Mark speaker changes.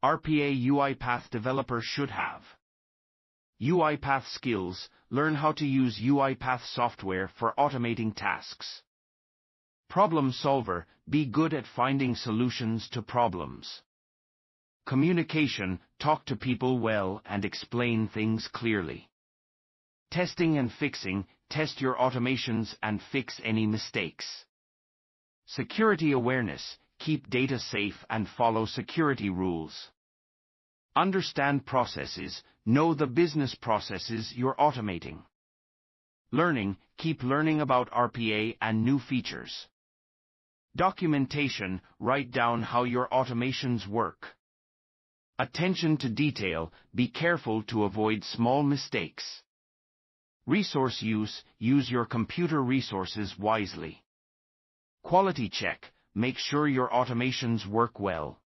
Speaker 1: RPA UiPath developer should have. UiPath skills: learn how to use UiPath software for automating tasks. Problem solver: be good at finding solutions to problems. Communication: talk to people well and explain things clearly. Testing and fixing: test your automations and fix any mistakes. Security awareness: keep data safe and follow security rules. Understand processes: know the business processes you're automating. Learning: keep learning about RPA and new features. Documentation: write down how your automations work. Attention to detail: be careful to avoid small mistakes. Resource use: use your computer resources wisely. Quality check: make sure your automations work well.